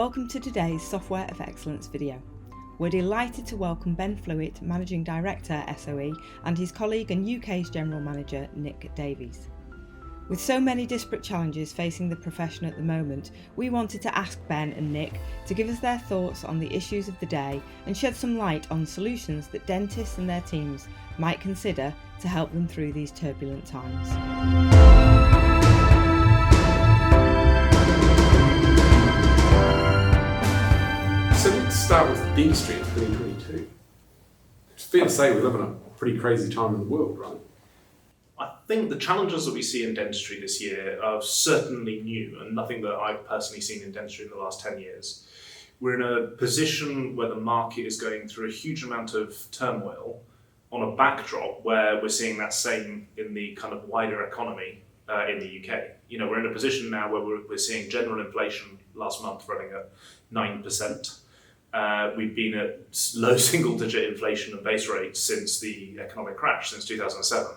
Welcome to today's Software of Excellence video. We're delighted to welcome Ben Flewett, Managing Director SOE, and his colleague and UK's General Manager Nick Davies. With so many disparate challenges facing the profession at the moment, we wanted to ask Ben and Nick to give us their thoughts on the issues of the day and shed some light on solutions that dentists and their teams might consider to help them through these turbulent times. So let's start with dentistry in 2022. It's fair to say we live in a pretty crazy time in the world, right? I think the challenges that we see in dentistry this year are certainly new and nothing that I've personally seen in dentistry in the last 10 years. We're in a position where the market is going through a huge amount of turmoil on a backdrop where we're seeing that same in the kind of wider economy in the UK. You know, we're in a position now where we're seeing general inflation last month running at 9%. We've been at low single-digit inflation and base rates since the economic crash, since 2007.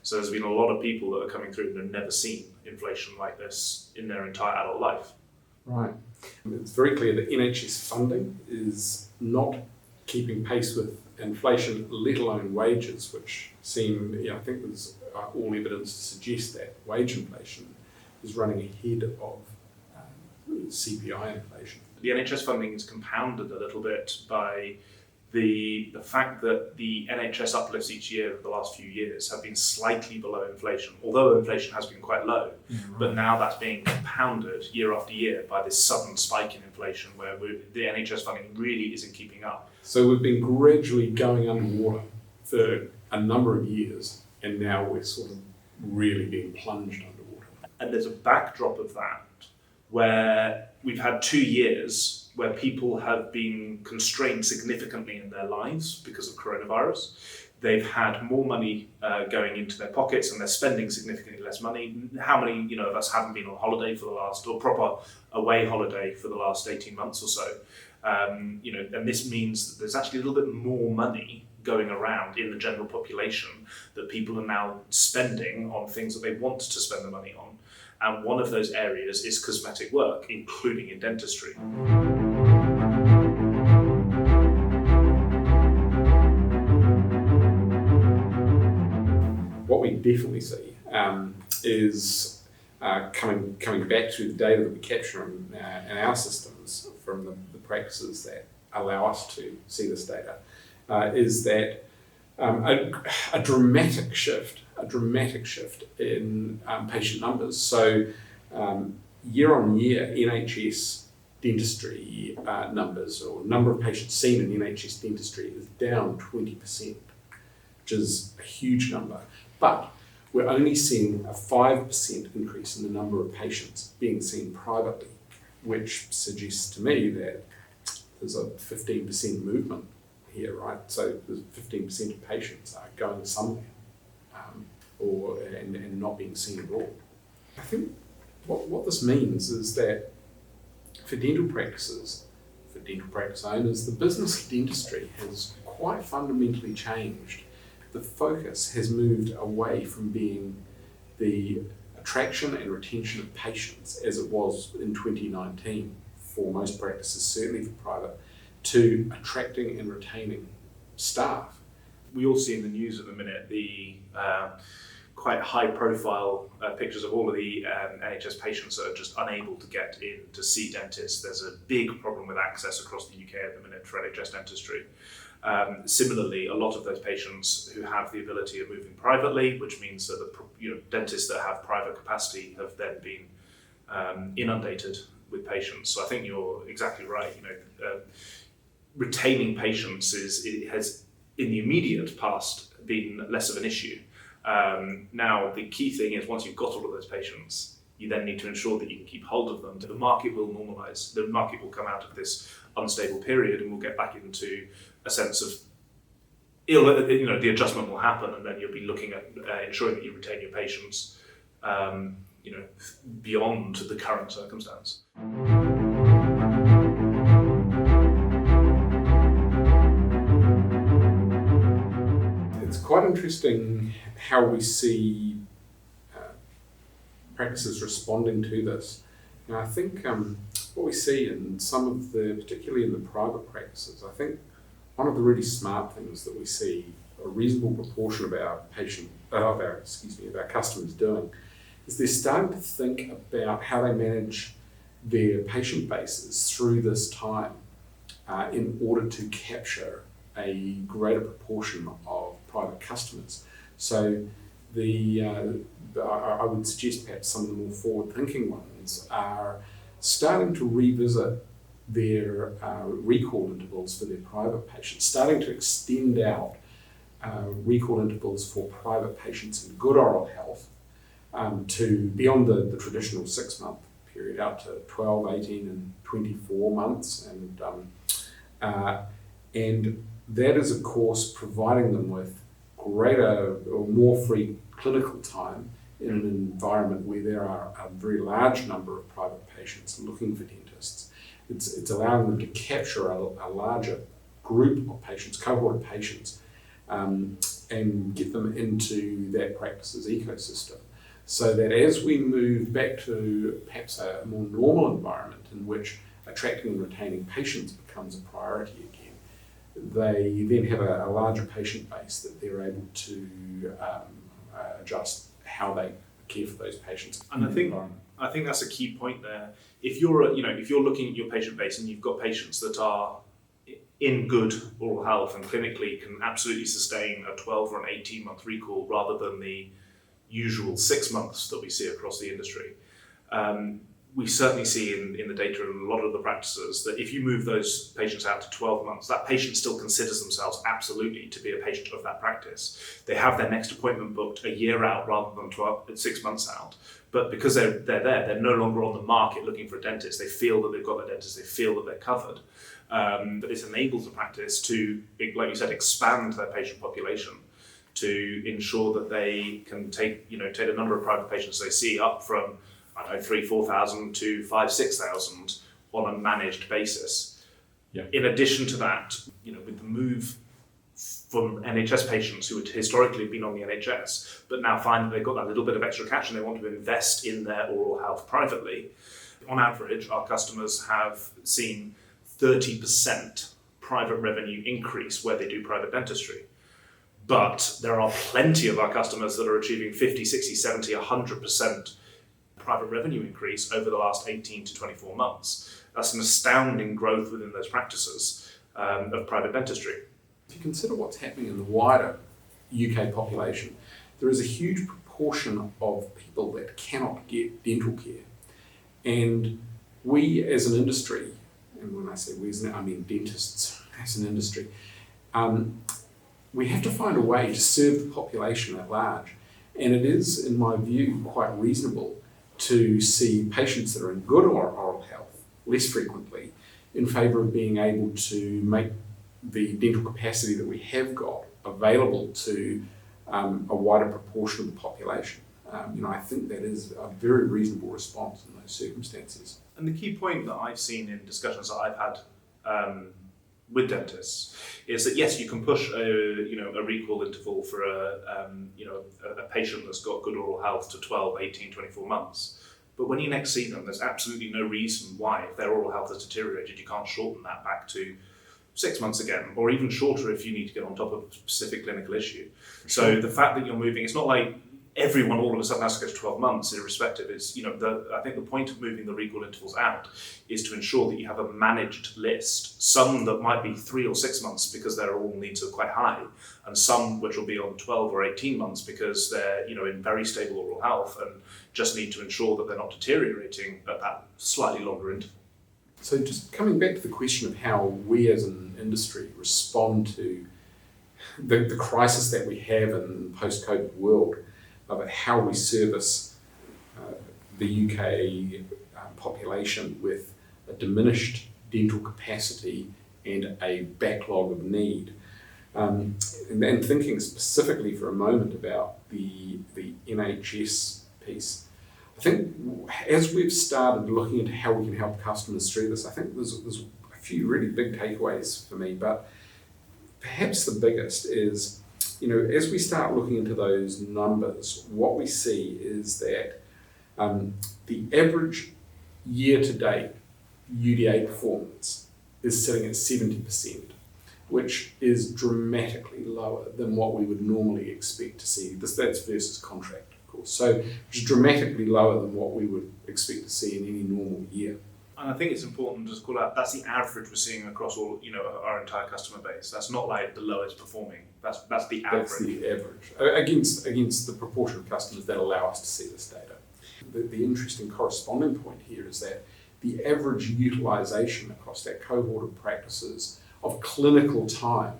So there's been a lot of people that are coming through that have never seen inflation like this in their entire adult life. Right. It's very clear that NHS funding is not keeping pace with inflation, let alone wages, which seem, I think there's all evidence to suggest that wage inflation is running ahead of CPI inflation. The NHS funding is compounded a little bit by the fact that the NHS uplifts each year over the last few years have been slightly below inflation, although inflation has been quite low. But now that's being compounded year after year by this sudden spike in inflation where the NHS funding really isn't keeping up. So we've been gradually going underwater for a number of years, and now we're sort of really being plunged underwater. And there's a backdrop of that where we've had 2 years where people have been constrained significantly in their lives because of coronavirus. They've had more money going into their pockets and they're spending significantly less money. How many of us haven't been on holiday for the last, or proper away holiday for the last 18 months or so? And this means that there's actually a little bit more money going around in the general population that people are now spending on things that they want to spend the money on. And one of those areas is cosmetic work, including in dentistry. What we definitely see is coming back to the data that we capture in our systems from the practices that allow us to see this data, is that a dramatic shift in patient numbers. So year on year, NHS dentistry numbers, or number of patients seen in NHS dentistry, is down 20%, which is a huge number. But we're only seeing a 5% increase in the number of patients being seen privately, which suggests to me that there's a 15% movement here, right? So there's 15% of patients are going somewhere and not being seen at all. I think what this means is that for dental practice owners, the business of dentistry has quite fundamentally changed. The focus has moved away from being the attraction and retention of patients as it was in 2019 for most practices, certainly for private, to attracting and retaining staff. We all see in the news at the minute the quite high-profile pictures of all of the NHS patients that are just unable to get in to see dentists. There's a big problem with access across the UK at the minute for NHS dentistry. Similarly, a lot of those patients who have the ability of moving privately, which means that the dentists that have private capacity have then been inundated with patients. So I think you're exactly right. Retaining patients has in the immediate past been less of an issue. Now the key thing is once you've got all of those patients, you then need to ensure that you can keep hold of them. The market will normalise. The market will come out of this unstable period and we'll get back into a sense of the adjustment will happen, and then you'll be looking at ensuring that you retain your patients beyond the current circumstance. It's quite interesting how we see practices responding to this. I think what we see in some of the, particularly in the private practices, I think one of the really smart things that we see a reasonable proportion of our customers doing is they're starting to think about how they manage their patient bases through this time in order to capture a greater proportion of private customers. So I would suggest perhaps some of the more forward-thinking ones are starting to revisit their recall intervals for their private patients, starting to extend out recall intervals for private patients in good oral health to beyond the traditional 6-month period out to 12, 18 and 24 months. And that is, of course, providing them with greater or more free clinical time in an environment where there are a very large number of private patients looking for dentists. It's allowing them to capture a larger group of patients, cohort of patients, and get them into that practice's ecosystem. So that as we move back to perhaps a more normal environment in which attracting and retaining patients becomes a priority again, they then have a larger patient base that they're able to adjust how they care for those patients. And I think that's a key point there. If you're looking at your patient base and you've got patients that are in good oral health and clinically can absolutely sustain a 12 or an 18-month recall rather than the usual 6 months that we see across the industry, we certainly see in the data in a lot of the practices that if you move those patients out to 12 months, that patient still considers themselves absolutely to be a patient of that practice. They have their next appointment booked a year out rather than 6 months out. But because they're there, they're no longer on the market looking for a dentist. They feel that they've got a dentist, they feel that they're covered. But this enables the practice to, like you said, expand their patient population to ensure that they can take the number of private patients they see up from 3,000-4,000 to 5,000-6,000 on a managed basis. Yeah. In addition to that, with the move from NHS patients who had historically been on the NHS, but now find that they've got that little bit of extra cash and they want to invest in their oral health privately. On average, our customers have seen 30% private revenue increase where they do private dentistry. But there are plenty of our customers that are achieving 50, 60, 70, 100% private revenue increase over the last 18 to 24 months. That's an astounding growth within those practices of private dentistry. If you consider what's happening in the wider UK population, there is a huge proportion of people that cannot get dental care. And we as an industry, and when I say we, I mean dentists as an industry, we have to find a way to serve the population at large. And it is, in my view, quite reasonable to see patients that are in good oral health less frequently in favour of being able to make the dental capacity that we have got available to a wider proportion of the population. I think that is a very reasonable response in those circumstances. And the key point that I've seen in discussions that I've had with dentists is that yes, you can push a recall interval for a patient that's got good oral health to 12, 18, 24 months. But when you next see them, there's absolutely no reason why, if their oral health has deteriorated, you can't shorten that back to 6 months again, or even shorter if you need to get on top of a specific clinical issue. So the fact that you're moving, it's not like everyone all of a sudden has to go to 12 months, irrespective. I think the point of moving the recall intervals out is to ensure that you have a managed list, some that might be 3 or 6 months because their oral needs are quite high, and some which will be on 12 or 18 months because they're in very stable oral health and just need to ensure that they're not deteriorating at that slightly longer interval. So just coming back to the question of how we as an industry respond to the crisis that we have in the post-COVID world, about how we service the UK population with a diminished dental capacity and a backlog of need. And thinking specifically for a moment about the NHS piece, I think as we've started looking into how we can help customers through this, I think there's a few really big takeaways for me, but perhaps the biggest is, as we start looking into those numbers, what we see is that the average year to date UDA performance is sitting at 70%, which is dramatically lower than what we would normally expect to see. That's versus contract, of course. So which is dramatically lower than what we would expect to see in any normal year. And I think it's important to just call out that's the average we're seeing across all, our entire customer base. That's not like the lowest performing. That's the average. That's the average against the proportion of customers that allow us to see this data. The interesting corresponding point here is that the average utilisation across that cohort of practices of clinical time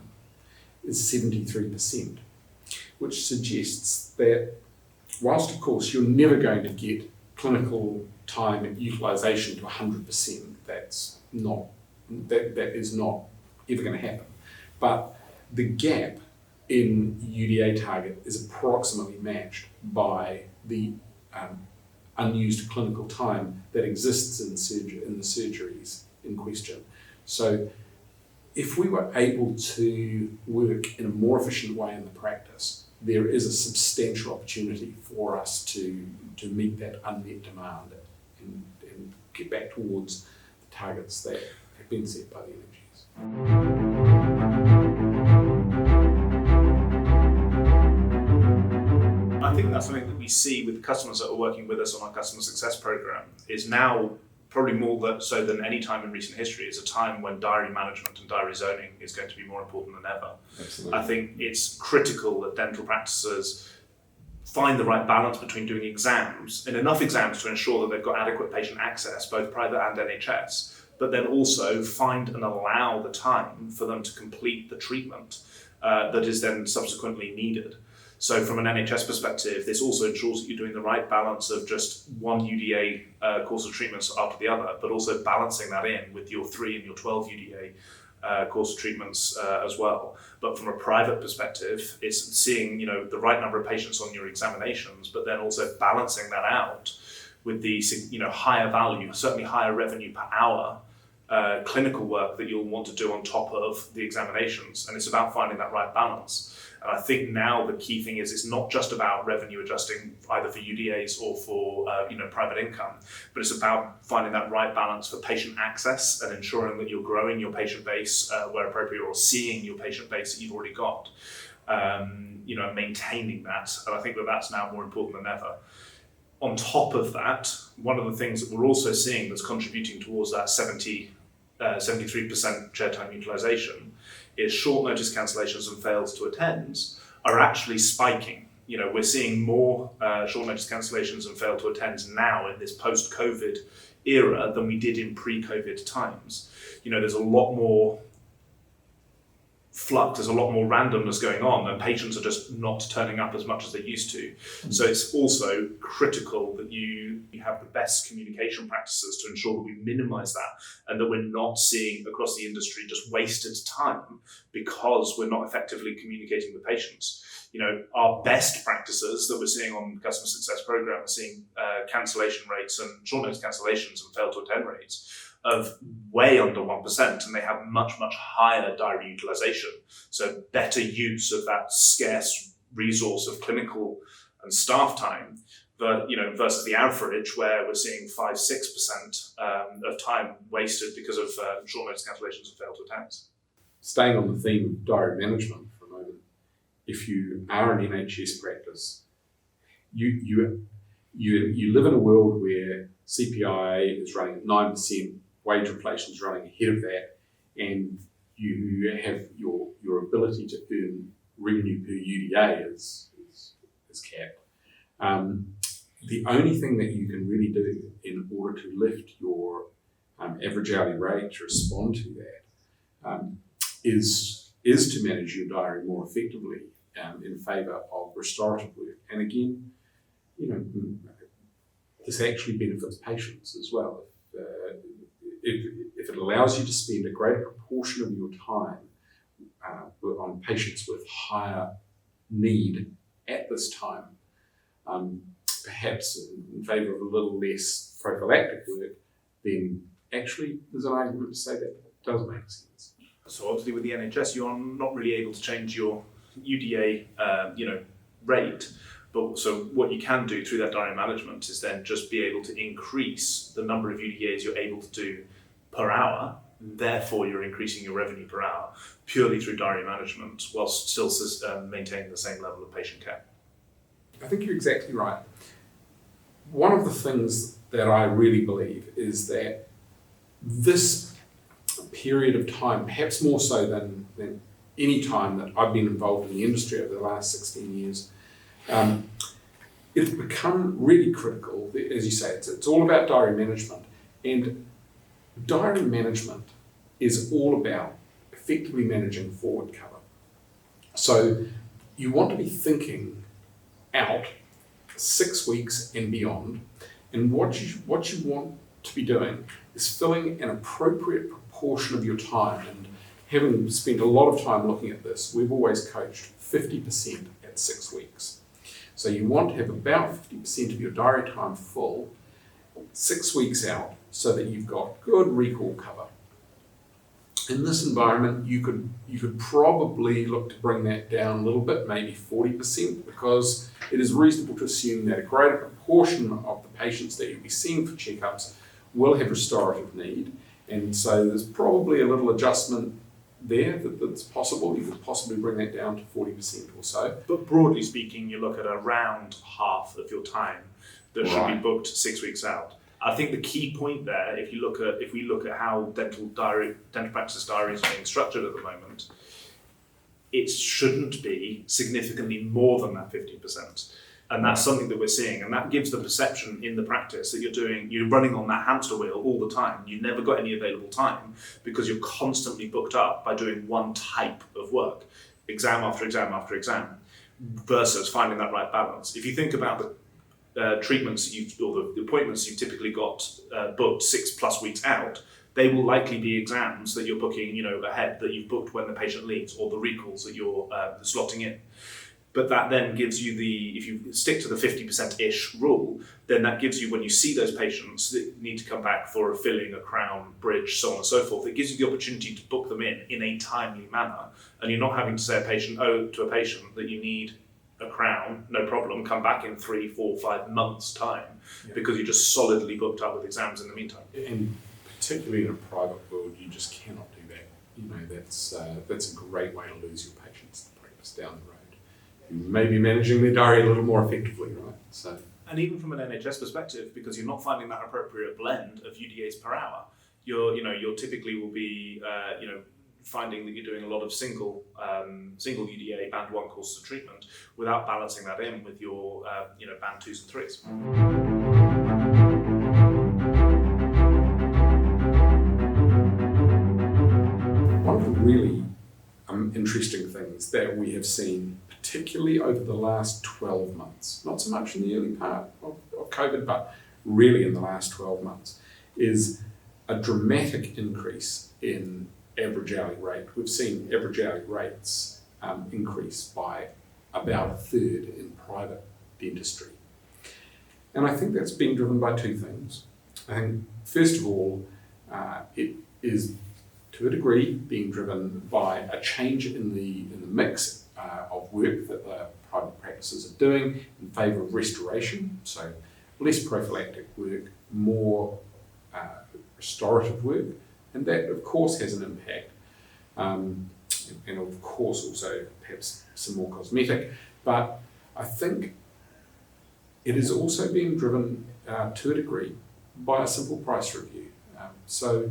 is 73%, which suggests that whilst of course you're never going to get clinical time and utilisation to 100%, that is not ever going to happen. But the gap in UDA target is approximately matched by the unused clinical time that exists in the surgeries in question. So if we were able to work in a more efficient way in the practice, there is a substantial opportunity for us to meet that unmet demand and get back towards the targets that have been set by the NHS. I think that's something that we see with the customers that are working with us on our customer success program is now probably more so than any time in recent history is a time when diary management and diary zoning is going to be more important than ever. Absolutely. I think it's critical that dental practices find the right balance between doing exams and enough exams to ensure that they've got adequate patient access, both private and NHS, but then also find and allow the time for them to complete the treatment that is then subsequently needed. So from an NHS perspective, this also ensures that you're doing the right balance of just one UDA course of treatments after the other, but also balancing that in with your 3 and your 12 UDA course of treatments as well. But from a private perspective, it's seeing the right number of patients on your examinations, but then also balancing that out with the higher value, certainly higher revenue per hour clinical work that you'll want to do on top of the examinations. And it's about finding that right balance. And I think now the key thing is it's not just about revenue adjusting either for UDAs or for private income, but it's about finding that right balance for patient access and ensuring that you're growing your patient base where appropriate, or seeing your patient base that you've already got, maintaining that. And I think that that's now more important than ever. On top of that, one of the things that we're also seeing that's contributing towards that 73% chair time utilisation is short notice cancellations and fails to attends are actually spiking. We're seeing more short notice cancellations and fail to attends now in this post-COVID era than we did in pre-COVID times. There's a lot more flux, there's a lot more randomness going on, and patients are just not turning up as much as they used to. So it's also critical that you have the best communication practices to ensure that we minimise that and that we're not seeing across the industry just wasted time because we're not effectively communicating with patients. Our best practices that we're seeing on the customer success program are seeing cancellation rates and short notice cancellations and fail to attend rates of way under 1%, and they have much, much higher diary utilisation. So better use of that scarce resource of clinical and staff time, versus the average where we're seeing 5-6% of time wasted because of short notice cancellations and failed to attend. Staying on the theme of diary management for a moment, if you are an NHS practice, you live in a world where CPI is running at 9%, wage inflation is running ahead of that, and you have your ability to earn revenue per UDA is capped. The only thing that you can really do in order to lift your average hourly rate to respond to that is to manage your diary more effectively in favour of restorative work. And again, this actually benefits patients as well. If it allows you to spend a greater proportion of your time on patients with higher need at this time, perhaps in favour of a little less prophylactic work, then actually there's an argument to say that does make sense. So obviously with the NHS, you're not really able to change your UDA, rate. But so what you can do through that diary management is then just be able to increase the number of UDAs you're able to do per hour, therefore you're increasing your revenue per hour purely through diary management whilst still maintaining the same level of patient care. I think you're exactly right. One of the things that I really believe is that this period of time, perhaps more so than any time that I've been involved in the industry over the last 16 years, it's become really critical. As you say, it's all about diary management. And diary management is all about effectively managing forward cover. So you want to be thinking out 6 weeks and beyond, and what you want to be doing is filling an appropriate proportion of your time. And having spent a lot of time looking at this, we've always coached 50% at 6 weeks. So you want to have about 50% of your diary time full 6 weeks out so that you've got good recall cover. In this environment, you could probably look to bring that down a little bit, maybe 40%, because it is reasonable to assume that a greater proportion of the patients that you'll be seeing for checkups will have restorative need. And so there's probably a little adjustment there that's possible. You could possibly bring that down to 40% or so. But broadly speaking, you look at around half of your time that should be booked 6 weeks out. I think the key point there, if we look at how dental practice diaries are being structured at the moment, it shouldn't be significantly more than that 50%. And that's something that we're seeing, and that gives the perception in the practice that you're running on that hamster wheel all the time. You've never got any available time because you're constantly booked up by doing one type of work, exam after exam after exam, versus finding that right balance. If you think about the treatments or the appointments you've typically got booked 6+ weeks out, they will likely be exams that you're booking, ahead, that you've booked when the patient leaves, or the recalls that you're slotting in. But that then gives you if you stick to the 50%-ish rule, then that gives you, when you see those patients that need to come back for a filling, a crown, bridge, so on and so forth, it gives you the opportunity to book them in a timely manner. And you're not having to say to a patient that you need a crown, no problem, come back in 3, 4, 5 months' time, because you're just solidly booked up with exams in the meantime. And particularly in a private world, you just cannot do that. That's a great way to lose your patients to practice down the road. You may be managing their diary a little more effectively, right? So, and even from an NHS perspective, because you're not finding that appropriate blend of UDAs per hour, you're typically will be finding that you're doing a lot of single UDA band 1 courses of treatment without balancing that in with your band 2s and 3s. One of the really interesting things that we have seen, particularly over the last 12 months, not so much in the early part of COVID, but really in the last 12 months, is a dramatic increase in average hourly rate. We've seen average hourly rates increase by about 1/3 in private dentistry. And I think that's being driven by two things. I think, first of all, it is to a degree being driven by a change in the mix of work that the private practices are doing in favour of restoration. So less prophylactic work, more restorative work. And that, of course, has an impact. And of course, also perhaps some more cosmetic. But I think it is also being driven to a degree by a simple price review. So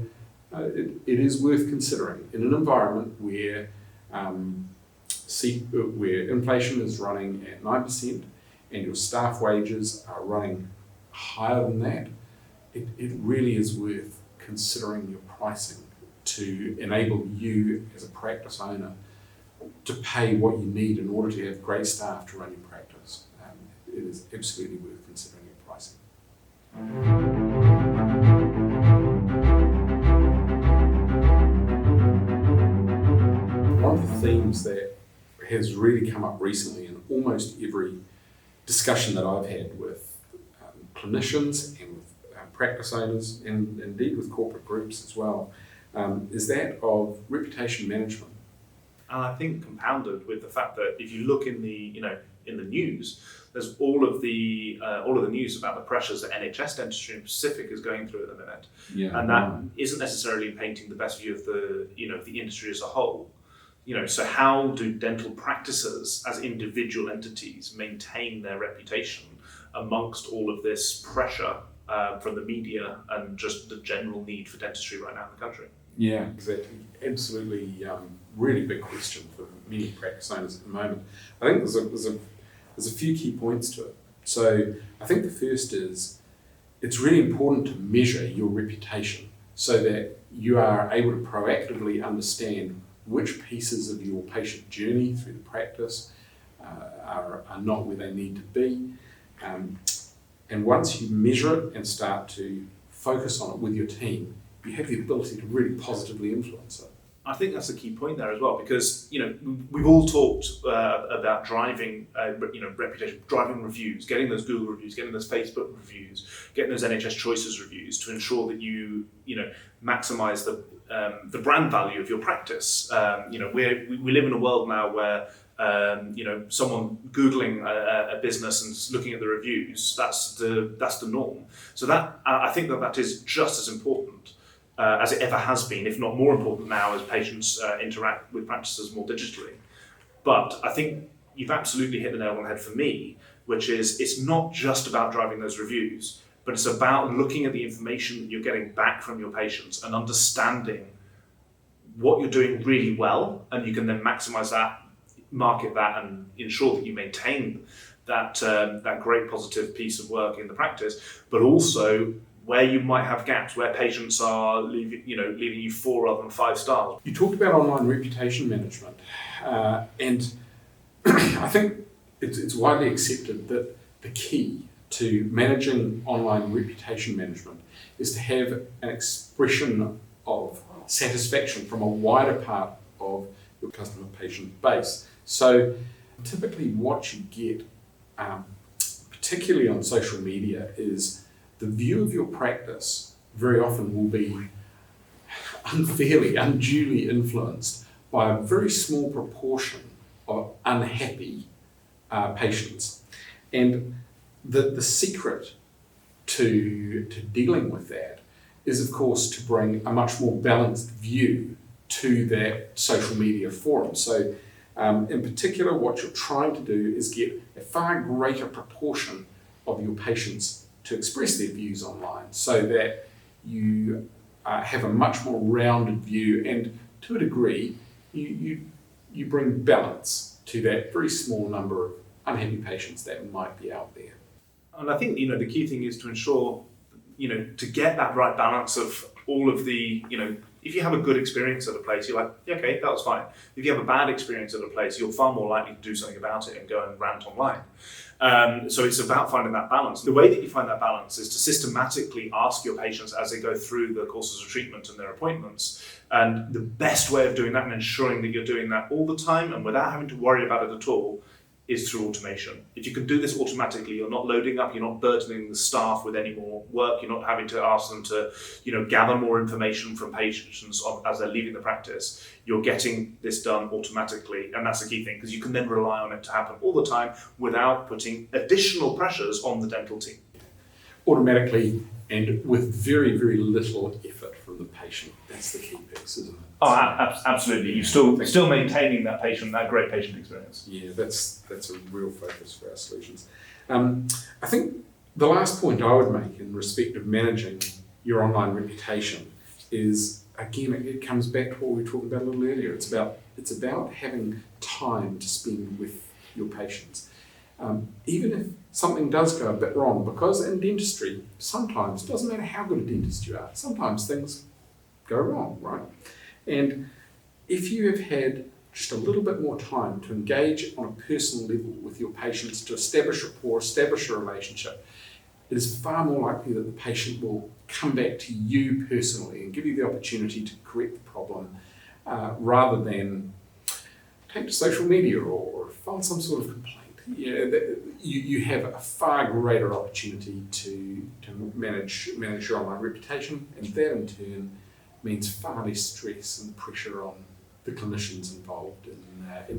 it is worth considering in an environment where inflation is running at 9% and your staff wages are running higher than that. It really is worth considering your pricing to enable you as a practice owner to pay what you need in order to have great staff to run your practice. It is absolutely worth considering your pricing. One of the themes that has really come up recently in almost every discussion that I've had with clinicians and with practice owners, and indeed with corporate groups as well, is that of reputation management. And I think compounded with the fact that if you look in in the news, there's all of the news about the pressures that NHS dentistry in specific is going through at the minute, and that isn't necessarily painting the best view of the industry as a whole. So how do dental practices as individual entities maintain their reputation amongst all of this pressure from the media and just the general need for dentistry right now in the country? Yeah, exactly. Absolutely, really big question for many practice owners at the moment. I think there's a few key points to it. So I think the first is it's really important to measure your reputation so that you are able to proactively understand which pieces of your patient journey through the practice are not where they need to be. And once you measure it and start to focus on it with your team, you have the ability to really positively influence it. I think that's a key point there as well, because we've all talked about driving, reputation, driving reviews, getting those Google reviews, getting those Facebook reviews, getting those NHS Choices reviews to ensure that you maximise the brand value of your practice. We live in a world now where someone Googling a business and looking at the reviews, that's the norm. So that I think that is just as important as it ever has been, if not more important now as patients interact with practices more digitally. But I think you've absolutely hit the nail on the head for me, which is it's not just about driving those reviews, but it's about looking at the information that you're getting back from your patients and understanding what you're doing really well, and you can then maximise that, market that, and ensure that you maintain that great positive piece of work in the practice, but also where you might have gaps, where patients are leaving you 4 rather than 5 stars. You talked about online reputation management, and I think it's widely accepted that the key to managing online reputation management is to have an expression of satisfaction from a wider part of your customer patient base. So typically what you get, particularly on social media, is the view of your practice very often will be unduly influenced by a very small proportion of unhappy patients. And the secret to dealing with that is, of course, to bring a much more balanced view to that social media forum. So in particular, what you're trying to do is get a far greater proportion of your patients to express their views online, so that you have a much more rounded view, and to a degree, you bring balance to that very small number of unhappy patients that might be out there. And I think the key thing is to ensure to get that right balance of all of the if you have a good experience at a place, you're like, yeah, okay, that was fine. If you have a bad experience at a place, you're far more likely to do something about it and go and rant online. So it's about finding that balance. The way that you find that balance is to systematically ask your patients as they go through the courses of treatment and their appointments. And the best way of doing that and ensuring that you're doing that all the time and without having to worry about it at all is through automation. If you can do this automatically, you're not loading up, you're not burdening the staff with any more work, you're not having to ask them to, gather more information from patients as they're leaving the practice. You're getting this done automatically, and that's the key thing, because you can then rely on it to happen all the time without putting additional pressures on the dental team. Automatically and with very, very little effort from the patient. That's the key piece, isn't it? Oh, absolutely. You're still maintaining that great patient experience. Yeah, that's a real focus for our solutions. I think the last point I would make in respect of managing your online reputation is, again, it comes back to what we were talking about a little earlier. It's about having time to spend with your patients. Even if something does go a bit wrong, because in dentistry, sometimes, it doesn't matter how good a dentist you are, sometimes things go wrong, right? And if you have had just a little bit more time to engage on a personal level with your patients, to establish rapport, establish a relationship, it is far more likely that the patient will come back to you personally and give you the opportunity to correct the problem, rather than take to social media or file some sort of complaint. You have a far greater opportunity to manage your online reputation, and that in turn means far less stress and pressure on the clinicians involved in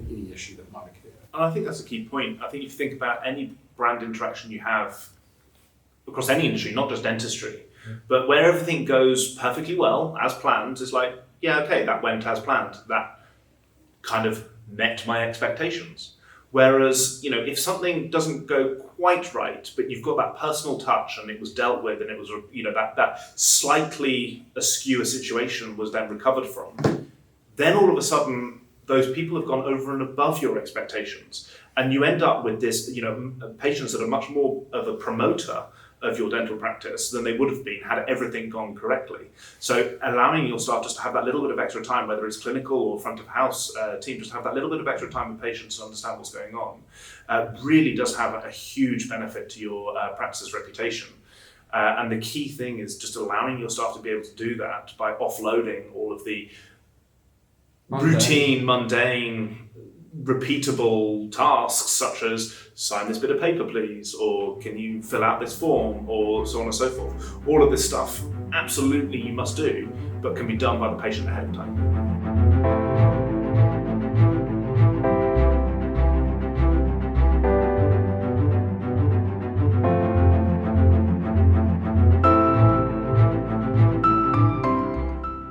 any issue that might occur. And I think that's a key point. I think if you think about any brand interaction you have across any industry, not just dentistry, but where everything goes perfectly well, as planned, it's like, yeah, okay, that went as planned. That kind of met my expectations. Whereas, if something doesn't go quite right, but you've got that personal touch and it was dealt with and it was, that slightly askew a situation was then recovered from, then all of a sudden, those people have gone over and above your expectations. And you end up with this, patients that are much more of a promoter of your dental practice than they would have been had everything gone correctly. So allowing your staff just to have that little bit of extra time, whether it's clinical or front of house team, just have that little bit of extra time with patients to understand what's going on, really does have a huge benefit to your practice's reputation. And the key thing is just allowing your staff to be able to do that by offloading all of the routine, mundane, repeatable tasks such as sign this bit of paper please, or can you fill out this form, or so on and so forth. All of this stuff absolutely you must do, but can be done by the patient ahead of time.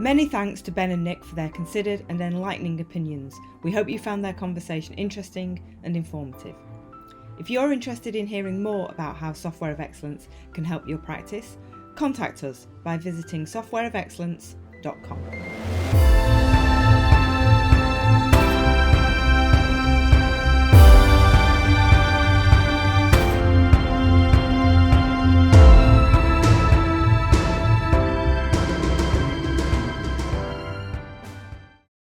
Many thanks to Ben and Nick for their considered and enlightening opinions. We hope you found their conversation interesting and informative. If you're interested in hearing more about how Software of Excellence can help your practice, contact us by visiting softwareofexcellence.com.